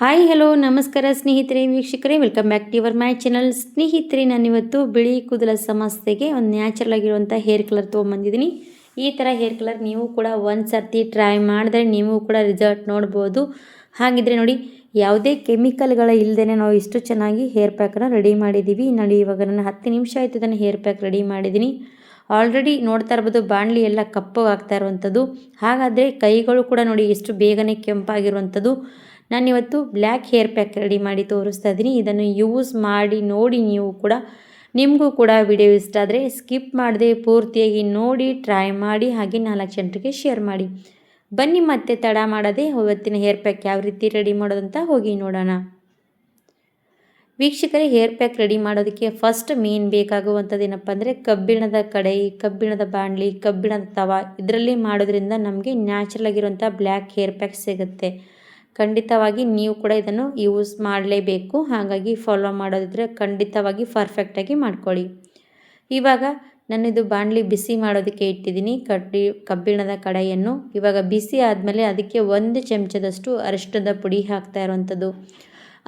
Hi hello ನಮಸ್ಕಾರ ಸ್ನೇಹಿತರೆ ವೀಕ್ಷಕರೇ, welcome back to your my channel. ಸ್ನೇಹಿತರೆ, ನಾನಿವತ್ತು ಬಿಳಿ ಕೂದಲ ಸಮಸ್ಯೆಗೆ ಒಂದು ನ್ಯಾಚುರಲ್ ಆಗಿರುವಂಥ ಹೇರ್ ಕಲರ್ ತೊಗೊಂಬಂದಿದ್ದೀನಿ. ಈ ಥರ ಹೇರ್ ಕಲರ್ ನೀವು ಕೂಡ ಒಂದು ಸರ್ತಿ ಟ್ರೈ ಮಾಡಿದ್ರೆ ನೀವು ಕೂಡ ರಿಸಲ್ಟ್ ನೋಡ್ಬೋದು. ಹಾಗಿದ್ರೆ ನೋಡಿ, ಯಾವುದೇ ಕೆಮಿಕಲ್ಗಳ ಇಲ್ಲದೇ ನಾವು ಇಷ್ಟು ಚೆನ್ನಾಗಿ ಹೇರ್ ಪ್ಯಾಕನ್ನು ರೆಡಿ ಮಾಡಿದ್ದೀವಿ. ನೋಡಿ, ಇವಾಗ ನಾನು 10 ನಿಮಿಷ ಆಯ್ತು ಇದನ್ನು ಹೇರ್ ಪ್ಯಾಕ್ ರೆಡಿ ಮಾಡಿದ್ದೀನಿ. ಆಲ್ರೆಡಿ ನೋಡ್ತಾ ಇರ್ಬೋದು ಬಾಣಲಿ ಎಲ್ಲ ಕಪ್ಪಗಾಗ್ತಾ ಇರುವಂಥದ್ದು. ಹಾಗಾದರೆ ಕೈಗಳು ಕೂಡ ನೋಡಿ ಎಷ್ಟು ಬೇಗನೆ ಕೆಂಪಾಗಿರುವಂಥದ್ದು. ನಾನಿವತ್ತು ಬ್ಲ್ಯಾಕ್ ಹೇರ್ ಪ್ಯಾಕ್ ರೆಡಿ ಮಾಡಿ ತೋರಿಸ್ತಾ ಇದ್ದೀನಿ. ಇದನ್ನು ಯೂಸ್ ಮಾಡಿ ನೋಡಿ ನೀವು ಕೂಡ. ನಿಮಗೂ ಕೂಡ ವಿಡಿಯೋ ಇಷ್ಟ ಆದರೆ ಸ್ಕಿಪ್ ಮಾಡದೆ ಪೂರ್ತಿಯಾಗಿ ನೋಡಿ, ಟ್ರೈ ಮಾಡಿ, ಹಾಗೆ 4 ಜನರಿಗೆ ಶೇರ್ ಮಾಡಿ. ಬನ್ನಿ ಮತ್ತೆ ತಡ ಮಾಡದೆ ಇವತ್ತಿನ ಹೇರ್ ಪ್ಯಾಕ್ ಯಾವ ರೀತಿ ರೆಡಿ ಮಾಡೋದಂತ ಹೋಗಿ ನೋಡೋಣ. ವೀಕ್ಷಕರೇ, ಹೇರ್ ಪ್ಯಾಕ್ ರೆಡಿ ಮಾಡೋದಕ್ಕೆ ಫಸ್ಟ್ ಮೇನ್ ಬೇಕಾಗುವಂಥದ್ದು ಏನಪ್ಪ ಅಂದರೆ ಕಬ್ಬಿಣದ ಕಡಾಯಿ, ಕಬ್ಬಿಣದ ಬಾಣಲಿ, ಕಬ್ಬಿಣದ ತವ. ಇದರಲ್ಲಿ ಮಾಡೋದ್ರಿಂದ ನಮಗೆ ನ್ಯಾಚುರಲ್ ಆಗಿರುವಂಥ ಬ್ಲ್ಯಾಕ್ ಹೇರ್ ಪ್ಯಾಕ್ ಸಿಗುತ್ತೆ. ಖಂಡಿತವಾಗಿ ನೀವು ಕೂಡ ಇದನ್ನು ಯೂಸ್ ಮಾಡಲೇಬೇಕು. ಹಾಗಾಗಿ ಫಾಲೋ ಮಾಡೋದಿದ್ರೆ ಖಂಡಿತವಾಗಿ ಪರ್ಫೆಕ್ಟಾಗಿ ಮಾಡ್ಕೊಳ್ಳಿ. ಇವಾಗ ನಾನಿದು ಬಾಣಲಿ ಬಿಸಿ ಮಾಡೋದಕ್ಕೆ ಇಟ್ಟಿದ್ದೀನಿ ಕಬ್ಬಿಣದ ಕಡಾಯಿಯನ್ನು. ಇವಾಗ ಬಿಸಿ ಆದಮೇಲೆ ಅದಕ್ಕೆ 1 ಚಮಚದಷ್ಟು ಅರಿಶಿಣದ ಪುಡಿ ಹಾಕ್ತಾ ಇರುವಂಥದ್ದು.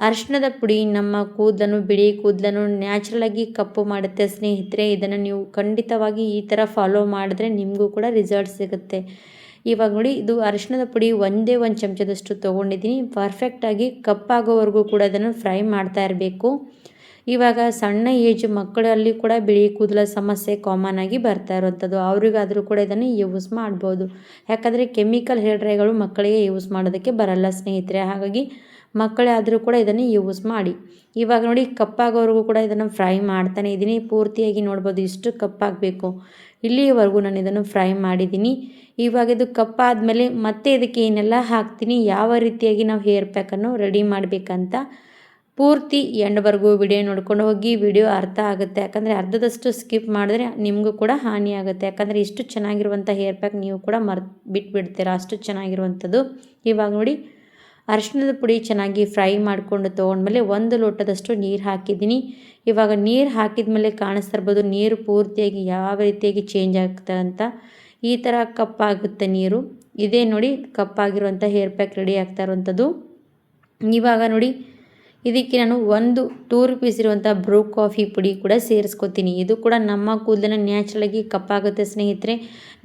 ಅರಿಶಿಣದ ಪುಡಿ ನಮ್ಮ ಕೂದಲನ್ನು, ಬಿಳಿ ಕೂದಲನ್ನು ನ್ಯಾಚುರಲಾಗಿ ಕಪ್ಪು ಮಾಡುತ್ತೆ ಸ್ನೇಹಿತರೆ. ಇದನ್ನು ನೀವು ಖಂಡಿತವಾಗಿ ಈ ಥರ ಫಾಲೋ ಮಾಡಿದ್ರೆ ನಿಮಗೂ ಕೂಡ ರಿಸಲ್ಟ್ ಸಿಗುತ್ತೆ. ಇವಾಗ ನೋಡಿ, ಇದು ಅರಿಶಿಣದ ಪುಡಿ ಒಂದೇ 1 ಚಮಚದಷ್ಟು ತೊಗೊಂಡಿದ್ದೀನಿ. ಪರ್ಫೆಕ್ಟಾಗಿ ಕಪ್ಪಾಗೋವರೆಗೂ ಕೂಡ ಅದನ್ನು ಫ್ರೈ ಮಾಡ್ತಾ ಇರಬೇಕು. ಇವಾಗ ಸಣ್ಣ ಏಜ್ ಮಕ್ಕಳಲ್ಲಿ ಕೂಡ ಬಿಳಿ ಕೂದಲ ಸಮಸ್ಯೆ ಕಾಮನ್ ಆಗಿ ಬರ್ತಾ ಇರುವಂಥದ್ದು. ಅವರಿಗಾದರೂ ಕೂಡ ಇದನ್ನು ಯೂಸ್ ಮಾಡ್ಬೋದು. ಯಾಕಂದರೆ ಕೆಮಿಕಲ್ ಹೇರ್ ಡ್ರೈಗಳು ಮಕ್ಕಳಿಗೆ ಯೂಸ್ ಮಾಡೋದಕ್ಕೆ ಬರಲ್ಲ ಸ್ನೇಹಿತರೆ. ಹಾಗಾಗಿ ಮಕ್ಕಳೇ ಆದರೂ ಕೂಡ ಇದನ್ನು ಯೂಸ್ ಮಾಡಿ. ಇವಾಗ ನೋಡಿ, ಕಪ್ಪಾಗೋವರೆಗೂ ಕೂಡ ಇದನ್ನು ಫ್ರೈ ಮಾಡ್ತಾನೆ ಇದ್ದೀನಿ. ಪೂರ್ತಿಯಾಗಿ ನೋಡ್ಬೋದು ಇಷ್ಟು ಕಪ್ಪಾಗಬೇಕು. ಇಲ್ಲಿಯವರೆಗೂ ನಾನು ಇದನ್ನು ಫ್ರೈ ಮಾಡಿದ್ದೀನಿ. ಇವಾಗ ಇದು ಕಪ್ಪಾದಮೇಲೆ ಮತ್ತೆ ಇದಕ್ಕೆ ಏನೆಲ್ಲ ಹಾಕ್ತೀನಿ, ಯಾವ ರೀತಿಯಾಗಿ ನಾವು ಹೇರ್ ಪ್ಯಾಕನ್ನು ರೆಡಿ ಮಾಡಬೇಕಂತ ಪೂರ್ತಿ ಎಂಡ್ವರೆಗೂ ವಿಡಿಯೋ ನೋಡ್ಕೊಂಡು ಹೋಗಿ. ವಿಡಿಯೋ ಅರ್ಥ ಆಗುತ್ತೆ. ಯಾಕಂದರೆ ಅರ್ಧದಷ್ಟು ಸ್ಕಿಪ್ ಮಾಡಿದ್ರೆ ನಿಮಗೂ ಕೂಡ ಹಾನಿ ಆಗುತ್ತೆ. ಯಾಕಂದರೆ ಇಷ್ಟು ಚೆನ್ನಾಗಿರುವಂಥ ಹೇರ್ ಪ್ಯಾಕ್ ನೀವು ಕೂಡ ಬಿಟ್ಬಿಡ್ತೀರಾ, ಅಷ್ಟು ಚೆನ್ನಾಗಿರುವಂಥದ್ದು. ಇವಾಗ ನೋಡಿ, ಅರಿಶಿಣದ ಪುಡಿ ಚೆನ್ನಾಗಿ ಫ್ರೈ ಮಾಡಿಕೊಂಡು ತೊಗೊಂಡ್ಮೇಲೆ 1 ಲೋಟದಷ್ಟು ನೀರು ಹಾಕಿದ್ದೀನಿ. ಇವಾಗ ನೀರು ಹಾಕಿದ ಮೇಲೆ ಕಾಣಿಸ್ತಾ ಇರ್ಬೋದು ನೀರು ಪೂರ್ತಿಯಾಗಿ ಯಾವ ರೀತಿಯಾಗಿ ಚೇಂಜ್ ಆಗ್ತದೆ ಅಂತ. ಈ ಥರ ಕಪ್ಪಾಗುತ್ತೆ ನೀರು. ಇದೇ ನೋಡಿ ಕಪ್ಪಾಗಿರುವಂಥ ಹೇರ್ ಪ್ಯಾಕ್ ರೆಡಿ ಆಗ್ತಾ ಇರುವಂಥದ್ದು. ಇವಾಗ ನೋಡಿ, ಇದಕ್ಕೆ ನಾನು 2 ರೂಪೀಸ್ ಇರುವಂಥ ಬ್ರೂ ಕಾಫಿ ಪುಡಿ ಕೂಡ ಸೇರಿಸ್ಕೊತೀನಿ. ಇದು ಕೂಡ ನಮ್ಮ ಕೂದಲನ್ನು ನ್ಯಾಚುರಲಾಗಿ ಕಪ್ಪಾಗುತ್ತೆ ಸ್ನೇಹಿತರೆ.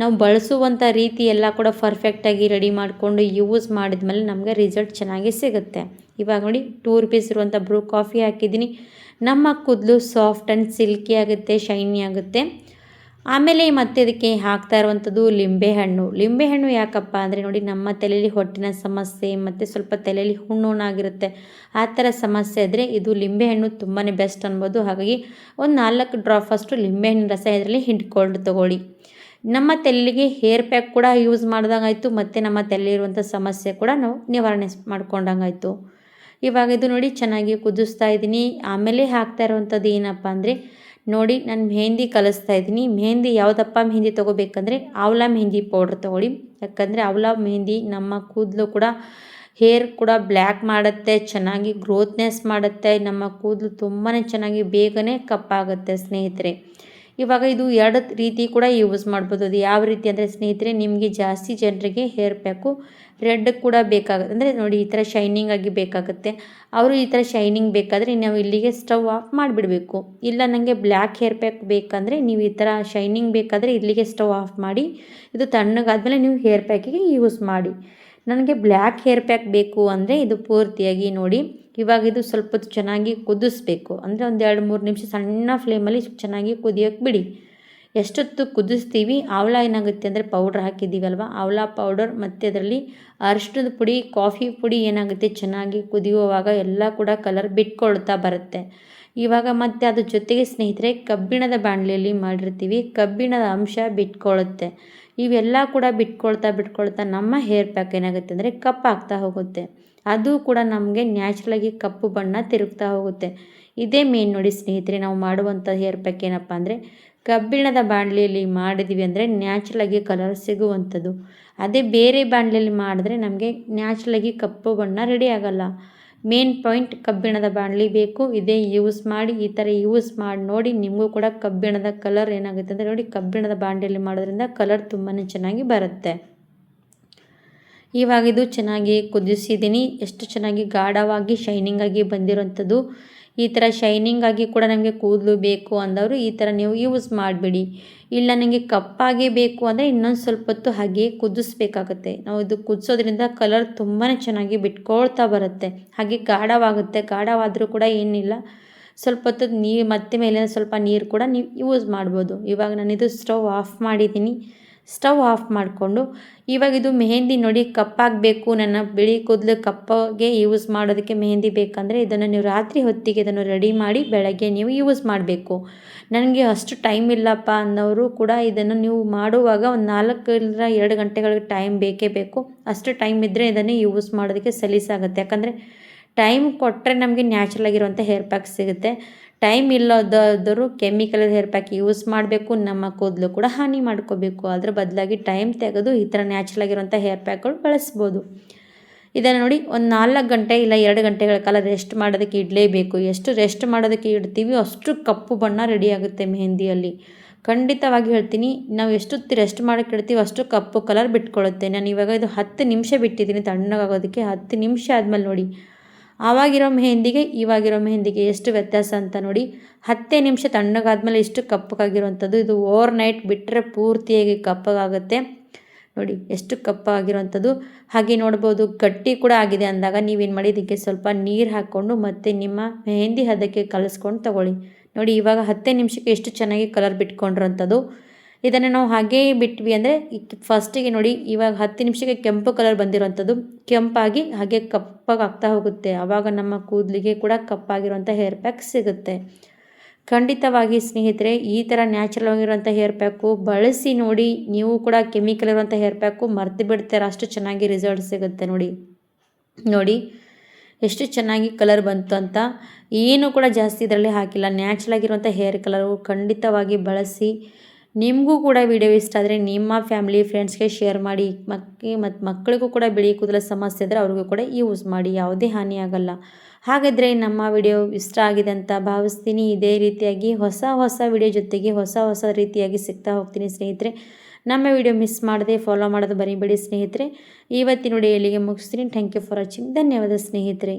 ನಾವು ಬಳಸುವಂಥ ರೀತಿ ಎಲ್ಲ ಕೂಡ ಪರ್ಫೆಕ್ಟಾಗಿ ರೆಡಿ ಮಾಡಿಕೊಂಡು ಯೂಸ್ ಮಾಡಿದ್ಮೇಲೆ ನಮಗೆ ರಿಸಲ್ಟ್ ಚೆನ್ನಾಗಿ ಸಿಗುತ್ತೆ. ಇವಾಗ ನೋಡಿ, 2 ರೂಪೀಸ್ ಇರುವಂಥ ಬ್ರೂ ಕಾಫಿ ಹಾಕಿದ್ದೀನಿ. ನಮ್ಮ ಕೂದಲು ಸಾಫ್ಟ್ ಆ್ಯಂಡ್ ಸಿಲ್ಕಿ ಆಗುತ್ತೆ, ಶೈನಿ ಆಗುತ್ತೆ. ಆಮೇಲೆ ಮತ್ತೆ ಇದಕ್ಕೆ ಹಾಕ್ತಾ ಇರುವಂಥದ್ದು ಲಿಂಬೆಹಣ್ಣು ಯಾಕಪ್ಪ ಅಂದರೆ ನೋಡಿ, ನಮ್ಮ ತಲೆಯಲ್ಲಿ ಹೊಟ್ಟಿನ ಸಮಸ್ಯೆ ಮತ್ತು ಸ್ವಲ್ಪ ತಲೆಯಲ್ಲಿ ಹುಣ್ಣಾಗಿರುತ್ತೆ. ಆ ಥರ ಸಮಸ್ಯೆ ಇದ್ದರೆ ಇದು ಲಿಂಬೆಹಣ್ಣು ತುಂಬಾ ಬೆಸ್ಟ್ ಅನ್ಬೋದು. ಹಾಗಾಗಿ ಒಂದು 4 ಡ್ರಾಪ್ ಅಷ್ಟು ಲಿಂಬೆಹಣ್ಣಿನ ರಸ ಇದರಲ್ಲಿ ಹಿಂಡ್ಕೊಂಡು ತೊಗೊಳ್ಳಿ. ನಮ್ಮ ತಲೆಗೆ ಹೇರ್ ಪ್ಯಾಕ್ ಕೂಡ ಯೂಸ್ ಮಾಡ್ದಂಗಾಯಿತು ಮತ್ತು ನಮ್ಮ ತಲೆಯಿರುವಂಥ ಸಮಸ್ಯೆ ಕೂಡ ನಾವು ನಿವಾರಣೆ ಮಾಡ್ಕೊಂಡಂಗಾಯಿತು. ಇವಾಗ ಇದು ನೋಡಿ ಚೆನ್ನಾಗಿ ಕುದಿಸ್ತಾ ಇದ್ದೀನಿ. ಆಮೇಲೆ ಹಾಕ್ತಾ ಇರುವಂಥದ್ದು ಏನಪ್ಪ ಅಂದರೆ ನೋಡಿ, ನಾನು ಮೆಹಂದಿ ಕಲಿಸ್ತಾ ಇದ್ದೀನಿ. ಮೆಹಂದಿ ಯಾವುದಪ್ಪ ಮೆಹಂದಿ ತೊಗೋಬೇಕಂದ್ರೆ ಆವ್ಲಾ ಮೆಹಂದಿ ಪೌಡ್ರ್ ತೊಗೊಳ್ಳಿ. ಯಾಕಂದರೆ ಆವ್ಲಾ ಮೆಹಂದಿ ನಮ್ಮ ಕೂದಲು ಕೂಡ ಹೇರ್ ಕೂಡ ಬ್ಲ್ಯಾಕ್ ಮಾಡುತ್ತೆ, ಚೆನ್ನಾಗಿ ಗ್ರೋತ್ನೆಸ್ ಮಾಡುತ್ತೆ. ನಮ್ಮ ಕೂದಲು ತುಂಬಾ ಚೆನ್ನಾಗಿ ಬೇಗನೆ ಕಪ್ಪಾಗುತ್ತೆ ಸ್ನೇಹಿತರೆ. ಇವಾಗ ಇದು 2 ರೀತಿ ಕೂಡ ಯೂಸ್ ಮಾಡ್ಬೋದು. ಅದು ಯಾವ ರೀತಿ ಅಂದರೆ ಸ್ನೇಹಿತರೆ, ನಿಮಗೆ ಜಾಸ್ತಿ ಜನರಿಗೆ ಹೇರ್ ಪ್ಯಾಕು ರೆಡ್ ಕೂಡ ಬೇಕಾಗುತ್ತೆ. ಅಂದರೆ ನೋಡಿ, ಈ ಥರ ಶೈನಿಂಗ್ ಆಗಿ ಬೇಕಾಗುತ್ತೆ. ಅವರು ಈ ಥರ ಶೈನಿಂಗ್ ಬೇಕಾದರೆ ನಾವು ಇಲ್ಲಿಗೆ ಸ್ಟವ್ ಆಫ್ ಮಾಡಿಬಿಡಬೇಕು. ಇಲ್ಲ ನನಗೆ ಬ್ಲ್ಯಾಕ್ ಹೇರ್ ಪ್ಯಾಕ್ ಬೇಕಂದರೆ ನೀವು ಈ ಥರ ಶೈನಿಂಗ್ ಬೇಕಾದರೆ ಇಲ್ಲಿಗೆ ಸ್ಟವ್ ಆಫ್ ಮಾಡಿ, ಇದು ತಣ್ಣಗಾದಮೇಲೆ ನೀವು ಹೇರ್ ಪ್ಯಾಕಿಗೆ ಯೂಸ್ ಮಾಡಿ. ನನಗೆ ಬ್ಲ್ಯಾಕ್ ಹೇರ್ ಪ್ಯಾಕ್ ಬೇಕು ಅಂದರೆ ಇದು ಪೂರ್ತಿಯಾಗಿ ನೋಡಿ, ಇವಾಗ ಇದು ಸ್ವಲ್ಪ ಹೊತ್ತು ಚೆನ್ನಾಗಿ ಕುದಿಸ್ಬೇಕು. ಅಂದರೆ ಒಂದು 2-3 ನಿಮಿಷ ಸಣ್ಣ ಫ್ಲೇಮಲ್ಲಿ ಚೆನ್ನಾಗಿ ಕುದಿಯೋಕ್ಕೆ ಬಿಡಿ. ಎಷ್ಟೊತ್ತು ಕುದಿಸ್ತೀವಿ, ಆವ್ಲಾ ಏನಾಗುತ್ತೆ ಅಂದರೆ ಪೌಡ್ರ್ ಹಾಕಿದ್ದೀವಲ್ವ, ಆವ್ಲಾ ಪೌಡರ್ ಮತ್ತು ಅದರಲ್ಲಿ ಅರಿಶಿಣದ ಪುಡಿ, ಕಾಫಿ ಪುಡಿ ಏನಾಗುತ್ತೆ ಚೆನ್ನಾಗಿ ಕುದಿಯುವಾಗ ಎಲ್ಲ ಕೂಡ ಕಲರ್ ಬಿಟ್ಕೊಳ್ತಾ ಬರುತ್ತೆ. ಇವಾಗ ಮತ್ತೆ ಅದ್ರ ಜೊತೆಗೆ ಸ್ನೇಹಿತರೆ ಕಬ್ಬಿಣದ ಬಾಣಲೆಯಲ್ಲಿ ಮಾಡಿರ್ತೀವಿ, ಕಬ್ಬಿಣದ ಅಂಶ ಬಿಟ್ಕೊಳ್ಳುತ್ತೆ. ಇವೆಲ್ಲ ಕೂಡ ಬಿಟ್ಕೊಳ್ತಾ ನಮ್ಮ ಹೇರ್ ಪ್ಯಾಕ್ ಏನಾಗುತ್ತೆ ಅಂದರೆ ಕಪ್ಪಾಗ್ತಾ ಹೋಗುತ್ತೆ. ಅದು ಕೂಡ ನಮಗೆ ನ್ಯಾಚುರಲಾಗಿ ಕಪ್ಪು ಬಣ್ಣ ತಿರುಗ್ತಾ ಹೋಗುತ್ತೆ. ಇದೇ ಮೇನ್ ನೋಡಿ ಸ್ನೇಹಿತರೆ, ನಾವು ಮಾಡುವಂಥ ಹೇರ್ ಪ್ಯಾಕ್ ಏನಪ್ಪ ಅಂದರೆ ಕಬ್ಬಿಣದ ಬಾಣಲೆಯಲ್ಲಿ ಮಾಡಿದ್ವಿ ಅಂದರೆ ನ್ಯಾಚುರಲಾಗಿ ಕಲರ್ ಸಿಗುವಂಥದ್ದು. ಅದೇ ಬೇರೆ ಬಾಣಲೆಯಲ್ಲಿ ಮಾಡಿದ್ರೆ ನಮಗೆ ನ್ಯಾಚುರಲಾಗಿ ಕಪ್ಪು ಬಣ್ಣ ರೆಡಿ ಆಗಲ್ಲ. ಮೇನ್ ಪಾಯಿಂಟ್ ಕಬ್ಬಿಣದ ಬಾಣಲಿ ಬೇಕು. ಇದೇ ಯೂಸ್ ಮಾಡಿ, ಈ ಥರ ಯೂಸ್ ಮಾಡಿ ನೋಡಿ, ನಿಮಗೂ ಕೂಡ ಕಬ್ಬಿಣದ ಕಲರ್ ಏನಾಗುತ್ತೆ ಅಂದರೆ ನೋಡಿ, ಕಬ್ಬಿಣದ ಬಾಣಲೆಯಲ್ಲಿ ಮಾಡೋದ್ರಿಂದ ಕಲರ್ ತುಂಬಾ ಚೆನ್ನಾಗಿ ಬರುತ್ತೆ. ಇವಾಗ ಇದು ಚೆನ್ನಾಗಿ ಕುದಿಸಿದ್ದೀನಿ. ಎಷ್ಟು ಚೆನ್ನಾಗಿ ಗಾಢವಾಗಿ ಶೈನಿಂಗಾಗಿ ಬಂದಿರೋಂಥದ್ದು. ಈ ಥರ ಶೈನಿಂಗಾಗಿ ಕೂಡ ನಮಗೆ ಕೂದಲು ಬೇಕು ಅಂದವರು ಈ ಥರ ನೀವು ಯೂಸ್ ಮಾಡಿಬಿಡಿ. ಇಲ್ಲ ನನಗೆ ಕಪ್ಪಾಗಿ ಬೇಕು ಅಂದರೆ ಇನ್ನೊಂದು ಸ್ವಲ್ಪ ಹೊತ್ತು ಹಾಗೆ ಕುದಿಸ್ಬೇಕಾಗತ್ತೆ. ನಾವು ಇದು ಕುದಿಸೋದ್ರಿಂದ ಕಲರ್ ತುಂಬಾ ಚೆನ್ನಾಗಿ ಬಿಟ್ಕೊಳ್ತಾ ಬರುತ್ತೆ. ಹಾಗೆ ಗಾಢವಾಗುತ್ತೆ. ಗಾಢವಾದರೂ ಕೂಡ ಏನಿಲ್ಲ, ಸ್ವಲ್ಪ ಹೊತ್ತು ನೀರು ಮತ್ತೆ ಮೇಲೆ ಸ್ವಲ್ಪ ನೀರು ಕೂಡ ನೀವು ಯೂಸ್ ಮಾಡ್ಬೋದು. ಇವಾಗ ನಾನಿದು ಸ್ಟವ್ ಆಫ್ ಮಾಡಿದ್ದೀನಿ. ಸ್ಟವ್ ಆಫ್ ಮಾಡಿಕೊಂಡು ಇವಾಗ ಇದು ಮೆಹಂದಿ ನೋಡಿ ಕಪ್ಪಾಗಬೇಕು, ನನ್ನ ಬಿಳಿ ಕೂದಲು ಕಪ್ಪಗೆ ಯೂಸ್ ಮಾಡೋದಕ್ಕೆ ಮೆಹಂದಿ ಬೇಕಂದರೆ ಇದನ್ನು ನೀವು ರಾತ್ರಿ ಹೊತ್ತಿಗೆ ಇದನ್ನು ರೆಡಿ ಮಾಡಿ ಬೆಳಗ್ಗೆ ನೀವು ಯೂಸ್ ಮಾಡಬೇಕು. ನನಗೆ ಅಷ್ಟು ಟೈಮ್ ಇಲ್ಲಪ್ಪ ಅನ್ನೋರು ಕೂಡ ಇದನ್ನು ನೀವು ಮಾಡುವಾಗ ಒಂದು 4 ಗಂಟೆಗಳಿಗೆ ಟೈಮ್ ಬೇಕೇ ಬೇಕು. ಅಷ್ಟು ಟೈಮ್ ಇದ್ದರೆ ಇದನ್ನು ಯೂಸ್ ಮಾಡೋದಕ್ಕೆ ಸಲೀಸಾಗುತ್ತೆ. ಯಾಕಂದರೆ ಟೈಮ್ ಕೊಟ್ಟರೆ ನಮಗೆ ನ್ಯಾಚುರಲ್ ಆಗಿರುವಂಥ ಹೇರ್ ಪ್ಯಾಕ್ ಸಿಗುತ್ತೆ. ಟೈಮ್ ಇಲ್ಲದಾದರೂ ಕೆಮಿಕಲ್ ಹೇರ್ ಪ್ಯಾಕ್ ಯೂಸ್ ಮಾಡಬೇಕು, ನಮ್ಮ ಕೂದಲು ಕೂಡ ಹಾನಿ ಮಾಡ್ಕೋಬೇಕು. ಅದರ ಬದಲಾಗಿ ಟೈಮ್ ತೆಗೆದು ಈ ಥರ ನ್ಯಾಚುರಲ್ ಆಗಿರುವಂಥ ಹೇರ್ ಪ್ಯಾಕ್ಗಳು ಬಳಸ್ಬೋದು. ಇದನ್ನು ನೋಡಿ ಒಂದು 4 ಗಂಟೆ ಇಲ್ಲ 2 ಗಂಟೆಗಳ ಕಾಲ ರೆಸ್ಟ್ ಮಾಡೋದಕ್ಕೆ ಇಡಲೇಬೇಕು. ಎಷ್ಟು ರೆಸ್ಟ್ ಮಾಡೋದಕ್ಕೆ ಇಡ್ತೀವಿ ಅಷ್ಟು ಕಪ್ಪು ಬಣ್ಣ ರೆಡಿ ಆಗುತ್ತೆ ಮೆಹಂದಿಯಲ್ಲಿ. ಖಂಡಿತವಾಗಿ ಹೇಳ್ತೀನಿ, ನಾವು ಎಷ್ಟು ರೆಸ್ಟ್ ಮಾಡೋಕ್ಕೆ ಇಡ್ತೀವಿ ಅಷ್ಟು ಕಪ್ಪು ಕಲರ್ ಬಿಟ್ಕೊಳ್ಳುತ್ತೆ. ನಾನು ಇವಾಗ ಇದು 10 ನಿಮಿಷ ಬಿಟ್ಟಿದ್ದೀನಿ ತಣ್ಣಗಾಗೋದಕ್ಕೆ. 10 ನಿಮಿಷ ಆದಮೇಲೆ ನೋಡಿ ಆವಾಗಿರೋ ಮೆಹಂದಿಗೆ ಇವಾಗಿರೋ ಮೆಹಂದಿಗೆ ಎಷ್ಟು ವ್ಯತ್ಯಾಸ ಅಂತ ನೋಡಿ. 10 ನಿಮಿಷ ತಣ್ಣಗಾದ್ಮೇಲೆ ಇಷ್ಟು ಕಪ್ಪಗಾಗಿರೋವಂಥದ್ದು. ಇದು ಓವರ್ ನೈಟ್ ಬಿಟ್ಟರೆ ಪೂರ್ತಿಯಾಗಿ ಕಪ್ಪಗಾಗುತ್ತೆ. ನೋಡಿ ಎಷ್ಟು ಕಪ್ಪಾಗಿರೋವಂಥದ್ದು. ಹಾಗೆ ನೋಡ್ಬೋದು ಗಟ್ಟಿ ಕೂಡ ಆಗಿದೆ ಅಂದಾಗ ನೀವೇನು ಮಾಡಿ ಇದಕ್ಕೆ ಸ್ವಲ್ಪ ನೀರು ಹಾಕ್ಕೊಂಡು ಮತ್ತು ನಿಮ್ಮ ಮೆಹಂದಿ ಹದಕ್ಕೆ ಕಲಿಸ್ಕೊಂಡು ತೊಗೊಳ್ಳಿ. ನೋಡಿ ಇವಾಗ 10 ನಿಮಿಷಕ್ಕೆ ಎಷ್ಟು ಚೆನ್ನಾಗಿ ಕಲರ್ ಬಿಟ್ಕೊಂಡಿರೋಂಥದ್ದು. ಇದನ್ನು ನಾವು ಹಾಗೇ ಬಿಟ್ವಿ ಅಂದರೆ ಫಸ್ಟಿಗೆ ನೋಡಿ ಇವಾಗ 10 ನಿಮಿಷಕ್ಕೆ ಕೆಂಪು ಕಲರ್ ಬಂದಿರೋವಂಥದ್ದು ಕೆಂಪಾಗಿ ಹಾಗೆ ಕಪ್ಪಾಗ್ತಾ ಹೋಗುತ್ತೆ. ಆವಾಗ ನಮ್ಮ ಕೂದಲಿಗೆ ಕೂಡ ಕಪ್ಪಾಗಿರುವಂಥ ಹೇರ್ ಪ್ಯಾಕ್ ಸಿಗುತ್ತೆ. ಖಂಡಿತವಾಗಿ ಸ್ನೇಹಿತರೆ ಈ ಥರ ನ್ಯಾಚುರಲ್ ಆಗಿರುವಂಥ ಹೇರ್ ಪ್ಯಾಕು ಬಳಸಿ ನೋಡಿ. ನೀವು ಕೂಡ ಕೆಮಿಕಲ್ ಇರುವಂಥ ಹೇರ್ ಪ್ಯಾಕು ಮರ್ತು ಬಿಡ್ತೀರ, ಅಷ್ಟು ಚೆನ್ನಾಗಿ ರಿಸಲ್ಟ್ ಸಿಗುತ್ತೆ. ನೋಡಿ ಎಷ್ಟು ಚೆನ್ನಾಗಿ ಕಲರ್ ಬಂತು ಅಂತ. ಏನು ಕೂಡ ಜಾಸ್ತಿ ಇದರಲ್ಲಿ ಹಾಕಿಲ್ಲ, ನ್ಯಾಚುರಲ್ ಆಗಿರುವಂಥ ಹೇರ್ ಕಲರು. ಖಂಡಿತವಾಗಿ ಬಳಸಿ. ನಿಮಗೂ ಕೂಡ ವಿಡಿಯೋ ಇಷ್ಟ ಆದರೆ ನಿಮ್ಮ ಫ್ಯಾಮಿಲಿ ಫ್ರೆಂಡ್ಸ್ಗೆ ಶೇರ್ ಮಾಡಿ. ಮತ್ತು ಮಕ್ಕಳಿಗೂ ಕೂಡ ಬಿಳಿ ಕೂದಲ ಸಮಸ್ಯೆ ಇದ್ದರೆ ಅವ್ರಿಗೂ ಕೂಡ ಯೂಸ್ ಮಾಡಿ, ಯಾವುದೇ ಹಾನಿಯಾಗಲ್ಲ. ಹಾಗಾದರೆ ನಮ್ಮ ವಿಡಿಯೋ ಇಷ್ಟ ಆಗಿದೆ ಅಂತ ಭಾವಿಸ್ತೀನಿ. ಇದೇ ರೀತಿಯಾಗಿ ಹೊಸ ವಿಡಿಯೋ ಜೊತೆಗೆ ಹೊಸ ರೀತಿಯಾಗಿ ಸಿಗ್ತಾ ಹೋಗ್ತೀನಿ ಸ್ನೇಹಿತರೆ. ನಮ್ಮ ವಿಡಿಯೋ ಮಿಸ್ ಮಾಡದೆ ಫಾಲೋ ಮಾಡೋದು ಬರೀಬೇಡಿ ಸ್ನೇಹಿತರೆ. ಇವತ್ತಿನ ವಿಡಿಯೋ ಇಲ್ಲಿಗೆ ಮುಗಿಸ್ತೀನಿ. Thank you for watching. ಧನ್ಯವಾದ ಸ್ನೇಹಿತರೆ.